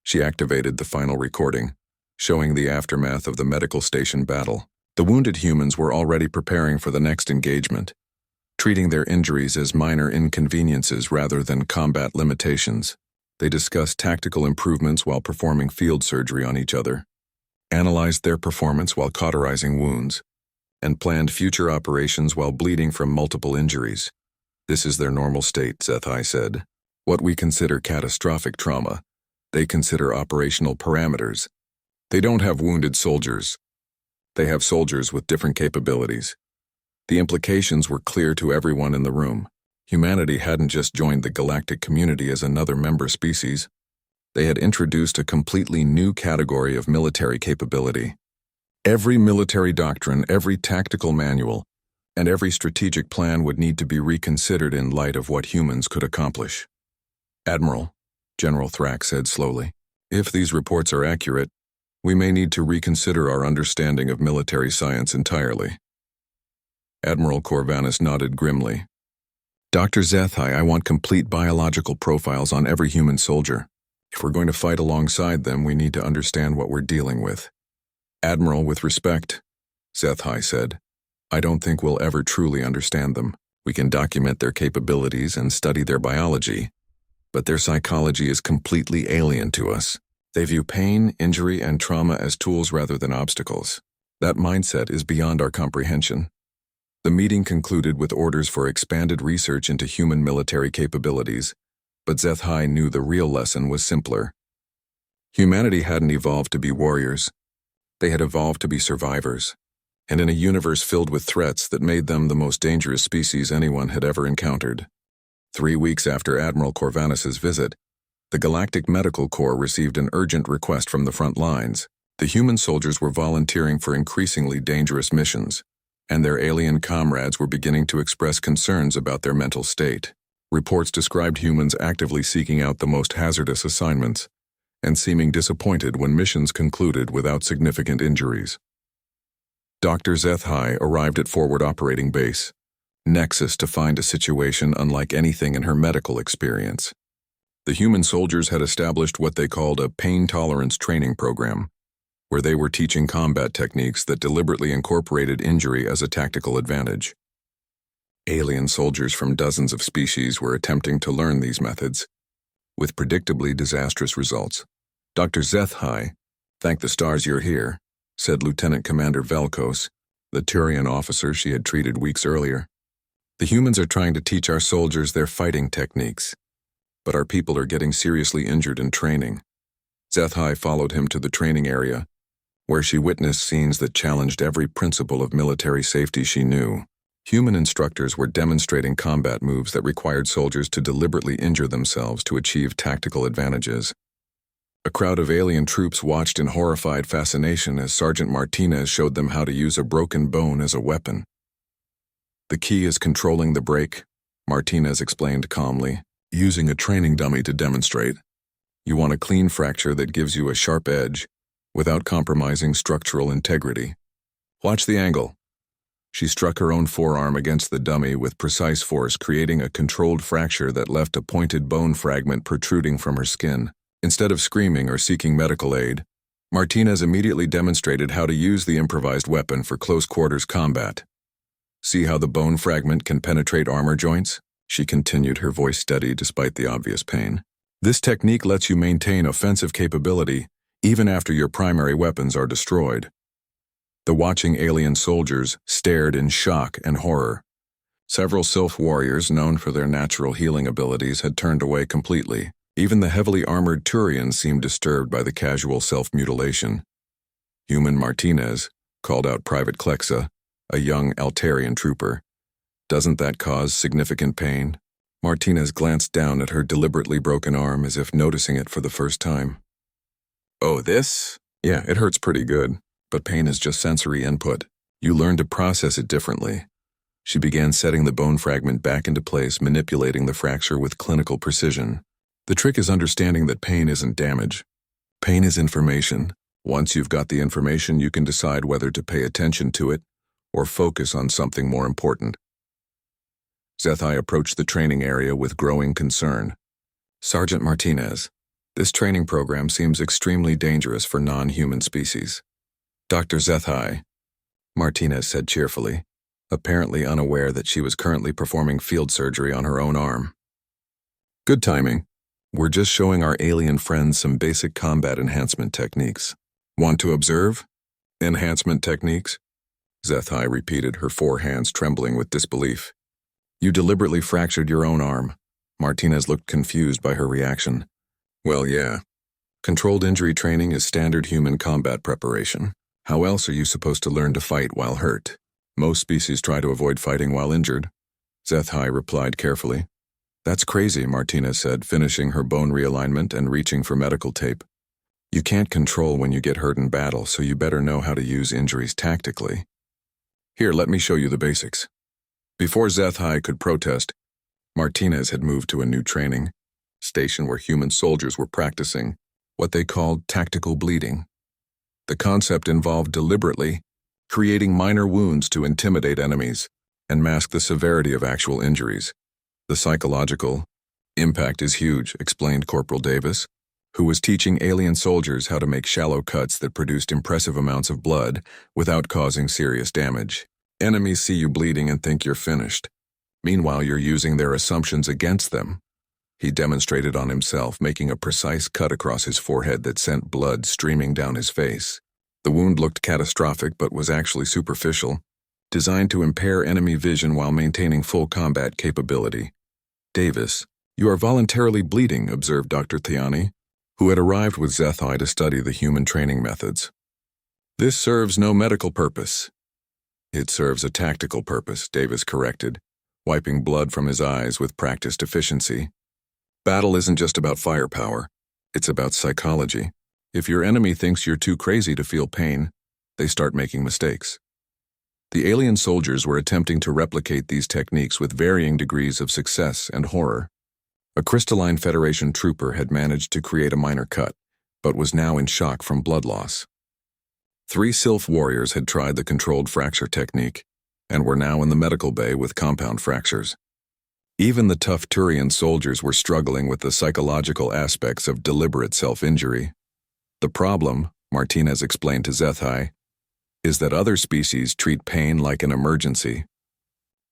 She activated the final recording, showing the aftermath of the medical station battle. The wounded humans were already preparing for the next engagement, treating their injuries as minor inconveniences rather than combat limitations. They discussed tactical improvements while performing field surgery on each other, analyzed their performance while cauterizing wounds, and planned future operations while bleeding from multiple injuries. This is their normal state, Zethai said. What we consider catastrophic trauma, they consider operational parameters. They don't have wounded soldiers. They have soldiers with different capabilities. The implications were clear to everyone in the room. Humanity hadn't just joined the galactic community as another member species. They had introduced a completely new category of military capability. Every military doctrine, every tactical manual, and every strategic plan would need to be reconsidered in light of what humans could accomplish. Admiral, General Thrax said slowly, if these reports are accurate, we may need to reconsider our understanding of military science entirely. Admiral Corvanus nodded grimly. Dr. Zethai, I want complete biological profiles on every human soldier. If we're going to fight alongside them, we need to understand what we're dealing with. Admiral, with respect, Zethai said, I don't think we'll ever truly understand them. We can document their capabilities and study their biology, but their psychology is completely alien to us. They view pain, injury, and trauma as tools rather than obstacles. That mindset is beyond our comprehension. The meeting concluded with orders for expanded research into human military capabilities, but Zethai knew the real lesson was simpler. Humanity hadn't evolved to be warriors. They had evolved to be survivors, and in a universe filled with threats that made them the most dangerous species anyone had ever encountered. 3 weeks after Admiral Corvanus's visit, the Galactic Medical Corps received an urgent request from the front lines. The human soldiers were volunteering for increasingly dangerous missions, and their alien comrades were beginning to express concerns about their mental state. Reports described humans actively seeking out the most hazardous assignments and seeming disappointed when missions concluded without significant injuries. Dr. Zethai arrived at Forward Operating Base, Nexus, to find a situation unlike anything in her medical experience. The human soldiers had established what they called a pain tolerance training program, where they were teaching combat techniques that deliberately incorporated injury as a tactical advantage. Alien soldiers from dozens of species were attempting to learn these methods, with predictably disastrous results. Dr. Zethai, thank the stars you're here, said Lieutenant Commander Velkos, the Turian officer she had treated weeks earlier. The humans are trying to teach our soldiers their fighting techniques. but our people are getting seriously injured in training. Zethai followed him to the training area, where she witnessed scenes that challenged every principle of military safety she knew. Human instructors were demonstrating combat moves that required soldiers to deliberately injure themselves to achieve tactical advantages. A crowd of alien troops watched in horrified fascination as Sergeant Martinez showed them how to use a broken bone as a weapon. "The key is controlling the break," Martinez explained calmly, using a training dummy to demonstrate. "You want a clean fracture that gives you a sharp edge, without compromising structural integrity. Watch the angle." She struck her own forearm against the dummy with precise force, creating a controlled fracture that left a pointed bone fragment protruding from her skin. Instead of screaming or seeking medical aid, Martinez immediately demonstrated how to use the improvised weapon for close-quarters combat. "See how the bone fragment can penetrate armor joints?" She continued, her voice steady despite the obvious pain. "This technique lets you maintain offensive capability even after your primary weapons are destroyed." The watching alien soldiers stared in shock and horror. Several sylph warriors known for their natural healing abilities had turned away completely. Even the heavily armored Turians seemed disturbed by the casual self-mutilation. "Human Martinez," called out Private Klexa, a young Altarian trooper. "Doesn't that cause significant pain?" Martinez glanced down at her deliberately broken arm as if noticing it for the first time. "Oh, this? Yeah, it hurts pretty good, but pain is just sensory input. You learn to process it differently." She began setting the bone fragment back into place, manipulating the fracture with clinical precision. "The trick is understanding that pain isn't damage. Pain is information. Once you've got the information, you can decide whether to pay attention to it or focus on something more important." Zethai approached the training area with growing concern. "Sergeant Martinez, this training program seems extremely dangerous for non-human species." "Dr. Zethai," Martinez said cheerfully, apparently unaware that she was currently performing field surgery on her own arm. "Good timing. We're just showing our alien friends some basic combat enhancement techniques. Want to observe?" "Enhancement techniques?" Zethai repeated, her four hands trembling with disbelief. "You deliberately fractured your own arm." Martinez looked confused by her reaction. "Well, yeah. Controlled injury training is standard human combat preparation. How else are you supposed to learn to fight while hurt? Most species try to avoid fighting while injured," Zethai replied carefully. "That's crazy," Martinez said, finishing her bone realignment and reaching for medical tape. "You can't control when you get hurt in battle, so you better know how to use injuries tactically. Here, let me show you the basics." Before Zethai could protest, Martinez had moved to a new training station where human soldiers were practicing what they called tactical bleeding. The concept involved deliberately creating minor wounds to intimidate enemies and mask the severity of actual injuries. "The psychological impact is huge," explained Corporal Davis, who was teaching alien soldiers how to make shallow cuts that produced impressive amounts of blood without causing serious damage. "Enemies see you bleeding and think you're finished. Meanwhile, you're using their assumptions against them." He demonstrated on himself, making a precise cut across his forehead that sent blood streaming down his face. The wound looked catastrophic but was actually superficial, designed to impair enemy vision while maintaining full combat capability. "Davis, you are voluntarily bleeding," observed Dr. Thiani, who had arrived with Zethai to study the human training methods. "This serves no medical purpose." "It serves a tactical purpose," Davis corrected, wiping blood from his eyes with practiced efficiency. "Battle isn't just about firepower, it's about psychology. If your enemy thinks you're too crazy to feel pain, they start making mistakes." The alien soldiers were attempting to replicate these techniques with varying degrees of success and horror. A crystalline Federation trooper had managed to create a minor cut, but was now in shock from blood loss. 3 Sylph warriors had tried the controlled fracture technique, and were now in the medical bay with compound fractures. Even the tough Turian soldiers were struggling with the psychological aspects of deliberate self-injury. "The problem," Martinez explained to Zethai, "is that other species treat pain like an emergency.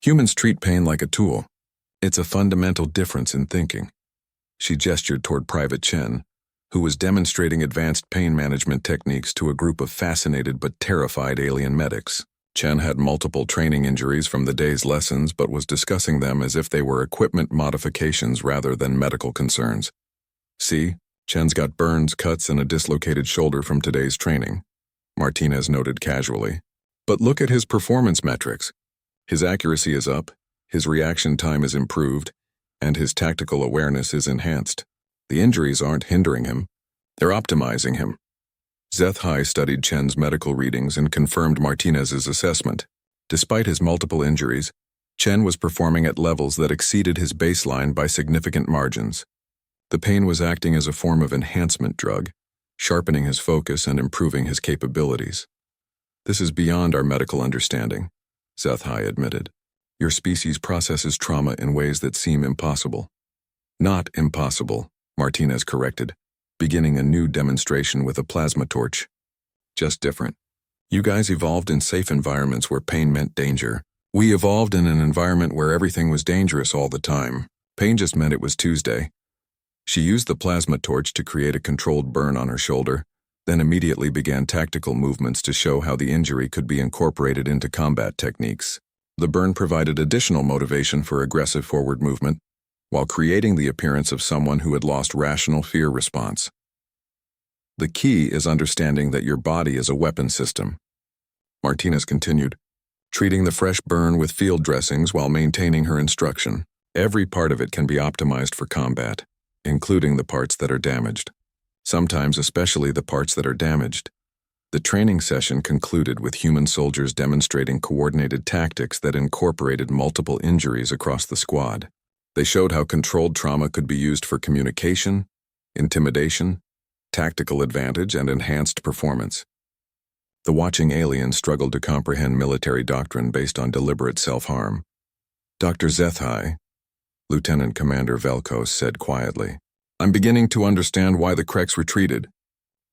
Humans treat pain like a tool. It's a fundamental difference in thinking." She gestured toward Private Chen, who was demonstrating advanced pain management techniques to a group of fascinated but terrified alien medics. Chen had multiple training injuries from the day's lessons but was discussing them as if they were equipment modifications rather than medical concerns. See, Chen's got burns, cuts, and a dislocated shoulder from today's training, Martinez noted casually. But look at his performance metrics. His accuracy is up, his reaction time is improved, and his tactical awareness is enhanced. The injuries aren't hindering him, they're optimizing him. HFY studied Chen's medical readings and confirmed Martinez's assessment. Despite his multiple injuries, Chen was performing at levels that exceeded his baseline by significant margins. The pain was acting as a form of enhancement drug, sharpening his focus and improving his capabilities. This is beyond our medical understanding, HFY admitted. Your species processes trauma in ways that seem impossible. Not impossible, Martinez corrected, beginning a new demonstration with a plasma torch. Just different. You guys evolved in safe environments where pain meant danger. We evolved in an environment where everything was dangerous all the time. Pain just meant it was Tuesday. She used the plasma torch to create a controlled burn on her shoulder, then immediately began tactical movements to show how the injury could be incorporated into combat techniques. The burn provided additional motivation for aggressive forward movement, while creating the appearance of someone who had lost rational fear response. The key is understanding that your body is a weapon system. Martinez continued, treating the fresh burn with field dressings while maintaining her instruction. Every part of it can be optimized for combat, including the parts that are damaged. Sometimes especially the parts that are damaged. The training session concluded with human soldiers demonstrating coordinated tactics that incorporated multiple injuries across the squad. They showed how controlled trauma could be used for communication, intimidation, tactical advantage, and enhanced performance. The watching alien struggled to comprehend military doctrine based on deliberate self-harm. Dr. HFY, Lieutenant Commander Velkos said quietly, I'm beginning to understand why the Kreks retreated.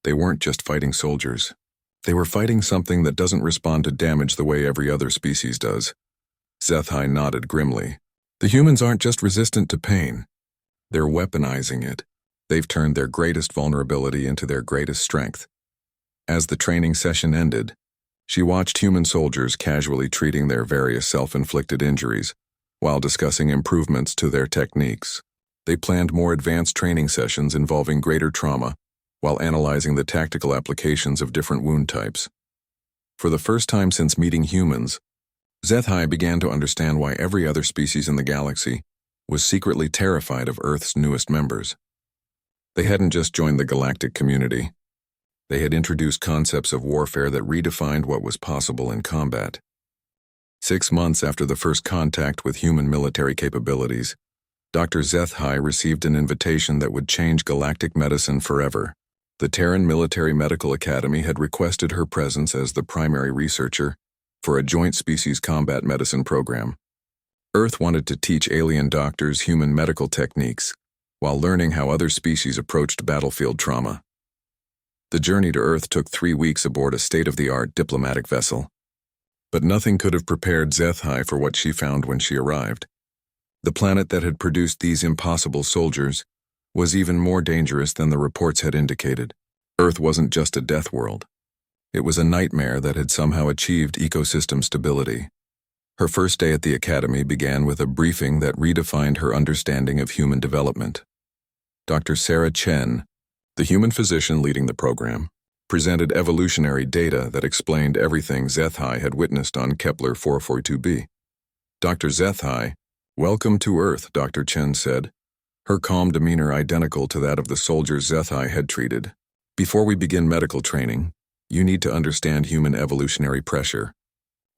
They weren't just fighting soldiers. They were fighting something that doesn't respond to damage the way every other species does. HFY nodded grimly. The humans aren't just resistant to pain. They're weaponizing it. They've turned their greatest vulnerability into their greatest strength. As the training session ended, she watched human soldiers casually treating their various self-inflicted injuries while discussing improvements to their techniques. They planned more advanced training sessions involving greater trauma while analyzing the tactical applications of different wound types. For the first time since meeting humans, HFY began to understand why every other species in the galaxy was secretly terrified of Earth's newest members. They hadn't just joined the galactic community. They had introduced concepts of warfare that redefined what was possible in combat. 6 months after the first contact with human military capabilities, Dr. HFY received an invitation that would change galactic medicine forever. The Terran Military Medical Academy had requested her presence as the primary researcher for a joint species combat medicine program. Earth wanted to teach alien doctors human medical techniques while learning how other species approached battlefield trauma. The journey to Earth took 3 weeks aboard a state-of-the-art diplomatic vessel. But nothing could have prepared HFY for what she found when she arrived. The planet that had produced these impossible soldiers was even more dangerous than the reports had indicated. Earth wasn't just a death world. It was a nightmare that had somehow achieved ecosystem stability. Her first day at the academy began with a briefing that redefined her understanding of human development. Dr. Sarah Chen, the human physician leading the program, presented evolutionary data that explained everything HFY had witnessed on Kepler 442b. Dr. HFY, welcome to Earth, Dr. Chen said, her calm demeanor identical to that of the soldiers HFY had treated. Before we begin medical training, you need to understand human evolutionary pressure.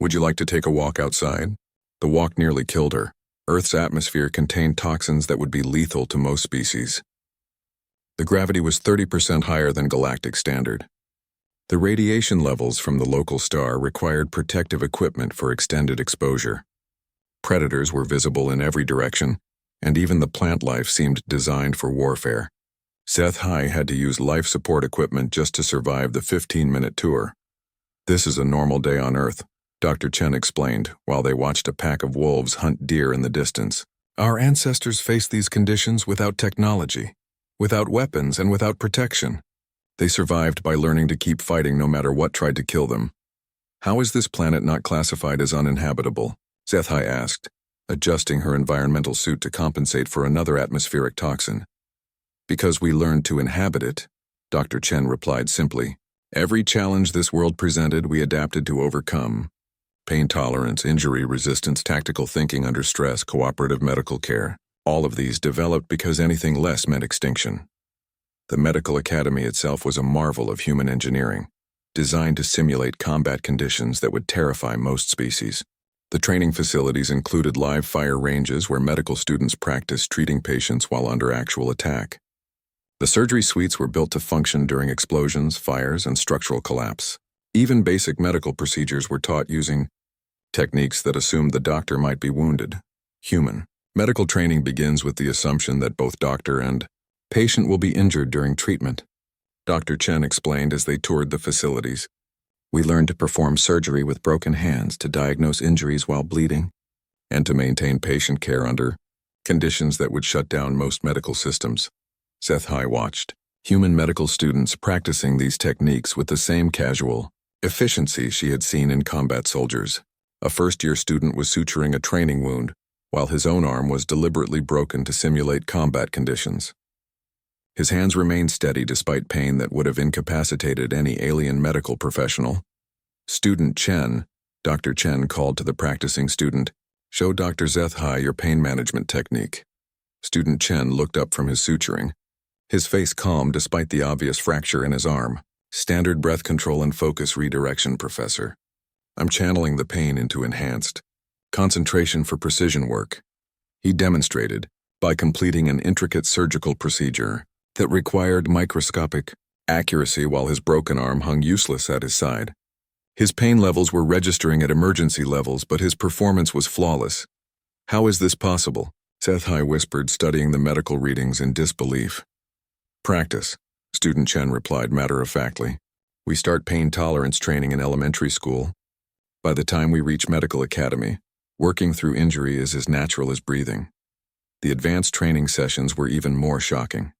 Would you like to take a walk outside? The walk nearly killed her. Earth's atmosphere contained toxins that would be lethal to most species. The gravity was 30% higher than galactic standard. The radiation levels from the local star required protective equipment for extended exposure. Predators were visible in every direction, and even the plant life seemed designed for warfare. HFY had to use life support equipment just to survive the 15-minute tour. This is a normal day on Earth, Dr. Chen explained while they watched a pack of wolves hunt deer in the distance. Our ancestors faced these conditions without technology, without weapons, and without protection. They survived by learning to keep fighting no matter what tried to kill them. How is this planet not classified as uninhabitable? Zethai asked, adjusting her environmental suit to compensate for another atmospheric toxin. Because we learned to inhabit it, Dr. Chen replied simply. Every challenge this world presented, we adapted to overcome. Pain tolerance, injury resistance, tactical thinking under stress, cooperative medical care. All of these developed because anything less meant extinction. The medical academy itself was a marvel of human engineering, designed to simulate combat conditions that would terrify most species. The training facilities included live fire ranges where medical students practiced treating patients while under actual attack. The surgery suites were built to function during explosions, fires, and structural collapse. Even basic medical procedures were taught using techniques that assumed the doctor might be wounded. Human. Medical training begins with the assumption that both doctor and patient will be injured during treatment. Dr. Chen explained as they toured the facilities. We learned to perform surgery with broken hands, to diagnose injuries while bleeding, and to maintain patient care under conditions that would shut down most medical systems. Zethai watched human medical students practicing these techniques with the same casual efficiency she had seen in combat soldiers. A first-year student was suturing a training wound, while his own arm was deliberately broken to simulate combat conditions. His hands remained steady despite pain that would have incapacitated any alien medical professional. Student Chen, Dr. Chen called to the practicing student, "Show Dr. Zethai your pain management technique." Student Chen looked up from his suturing, his face calm despite the obvious fracture in his arm. "Standard breath control and focus redirection, Professor. I'm channeling the pain into enhanced concentration for precision work." He demonstrated by completing an intricate surgical procedure that required microscopic accuracy while his broken arm hung useless at his side. His pain levels were registering at emergency levels, but his performance was flawless. "How is this possible?" Zethai whispered, studying the medical readings in disbelief. "Practice," Student Chen replied matter-of-factly. "We start pain tolerance training in elementary school. By the time we reach medical academy, working through injury is as natural as breathing." The advanced training sessions were even more shocking.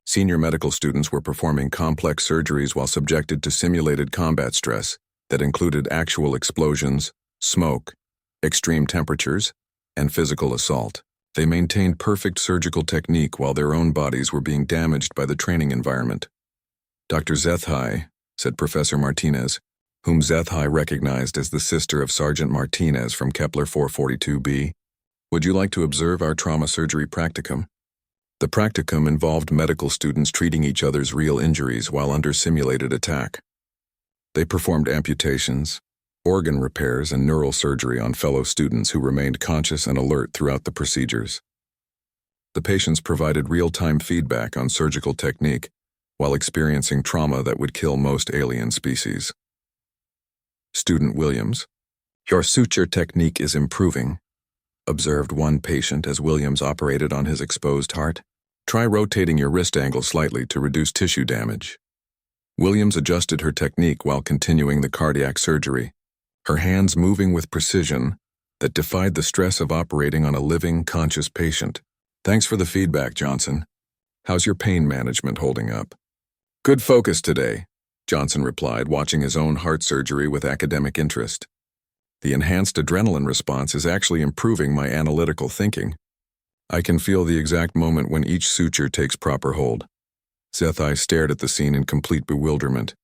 Senior medical students were performing complex surgeries while subjected to simulated combat stress that included actual explosions, smoke, extreme temperatures, and physical assault. They maintained perfect surgical technique while their own bodies were being damaged by the training environment. "Dr. Zethai," said Professor Martinez, whom Zethai recognized as the sister of Sergeant Martinez from Kepler 442b, "would you like to observe our trauma surgery practicum?" The practicum involved medical students treating each other's real injuries while under simulated attack. They performed amputations, organ repairs, and neural surgery on fellow students who remained conscious and alert throughout the procedures. The patients provided real-time feedback on surgical technique while experiencing trauma that would kill most alien species. Student Williams, "Your suture technique is improving," observed one patient as Williams operated on his exposed heart. "Try rotating your wrist angle slightly to reduce tissue damage." Williams adjusted her technique while continuing the cardiac surgery, her hands moving with precision that defied the stress of operating on a living, conscious patient. "Thanks for the feedback, Johnson. How's your pain management holding up?" "Good focus today," Johnson replied, watching his own heart surgery with academic interest. "The enhanced adrenaline response is actually improving my analytical thinking. I can feel the exact moment when each suture takes proper hold." Zethai stared at the scene in complete bewilderment.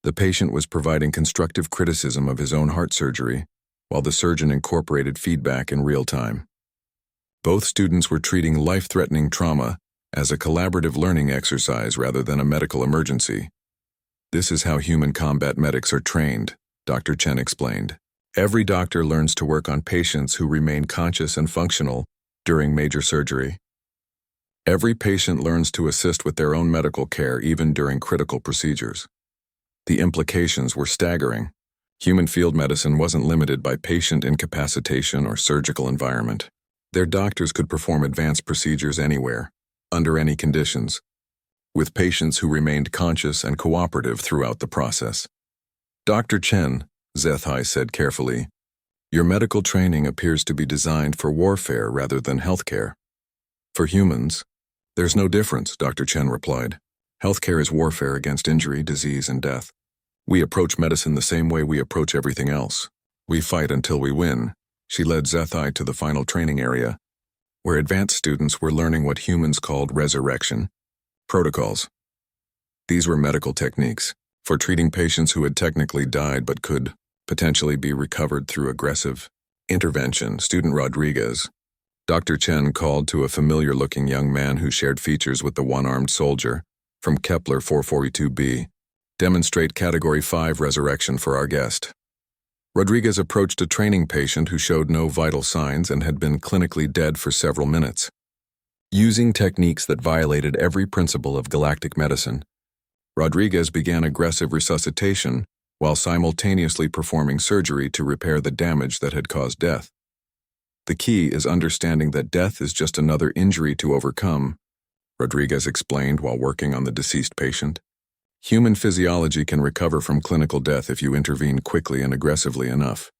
The patient was providing constructive criticism of his own heart surgery, while the surgeon incorporated feedback in real time. Both students were treating life-threatening trauma as a collaborative learning exercise rather than a medical emergency. "This is how human combat medics are trained," Dr. Chen explained. "Every doctor learns to work on patients who remain conscious and functional during major surgery. Every patient learns to assist with their own medical care even during critical procedures." The implications were staggering. Human field medicine wasn't limited by patient incapacitation or surgical environment. Their doctors could perform advanced procedures anywhere, under any conditions, with patients who remained conscious and cooperative throughout the process. "Dr. Chen," Zethai said carefully, "your medical training appears to be designed for warfare rather than healthcare." "For humans, there's no difference," Dr. Chen replied. "Healthcare is warfare against injury, disease, and death. We approach medicine the same way we approach everything else. We fight until we win. She led Zethai to the final training area, where advanced students were learning what humans called resurrection protocols. These were medical techniques for treating patients who had technically died but could potentially be recovered through aggressive intervention. Student Rodriguez. Dr. Chen called to a familiar-looking young man who shared features with the one-armed soldier from Kepler 442b. Demonstrate Category 5 resurrection for our guest. Rodriguez approached a training patient who showed no vital signs and had been clinically dead for several minutes. Using techniques that violated every principle of galactic medicine, Rodriguez began aggressive resuscitation while simultaneously performing surgery to repair the damage that had caused death. The key is understanding that death is just another injury to overcome, Rodriguez explained while working on the deceased patient. Human physiology can recover from clinical death if you intervene quickly and aggressively enough.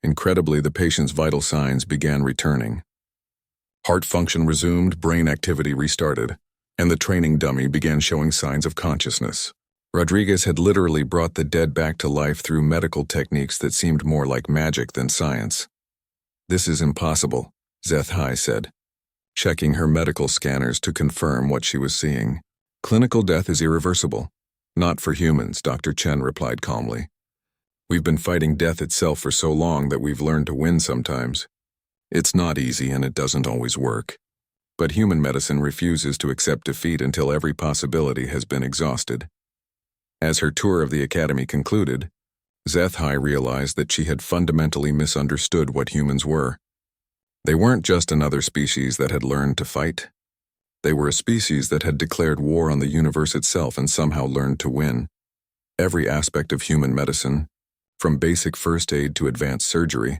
Incredibly, the patient's vital signs began returning. Heart function resumed, brain activity restarted, and the training dummy began showing signs of consciousness. Rodriguez had literally brought the dead back to life through medical techniques that seemed more like magic than science. This is impossible, Zethai said, checking her medical scanners to confirm what she was seeing. Clinical death is irreversible. Not for humans, Dr. Chen replied calmly. We've been fighting death itself for so long that we've learned to win sometimes. It's not easy and it doesn't always work. But human medicine refuses to accept defeat until every possibility has been exhausted. As her tour of the academy concluded, Zethai realized that she had fundamentally misunderstood what humans were. They weren't just another species that had learned to fight. They were a species that had declared war on the universe itself and somehow learned to win. Every aspect of human medicine, from basic first aid to advanced surgery,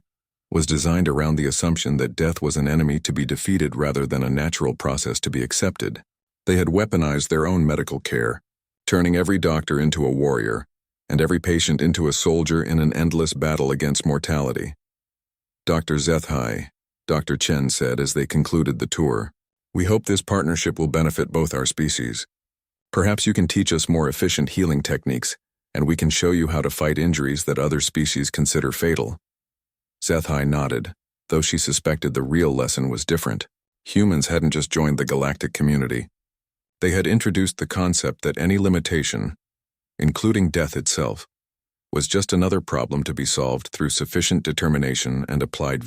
was designed around the assumption that death was an enemy to be defeated rather than a natural process to be accepted. They had weaponized their own medical care, turning every doctor into a warrior, and every patient into a soldier in an endless battle against mortality. Dr. Zethai, Dr. Chen said as they concluded the tour, "We hope this partnership will benefit both our species. Perhaps you can teach us more efficient healing techniques, and we can show you how to fight injuries that other species consider fatal." Zethai nodded, though she suspected the real lesson was different. Humans hadn't just joined the galactic community. They had introduced the concept that any limitation, including death itself, was just another problem to be solved through sufficient determination and applied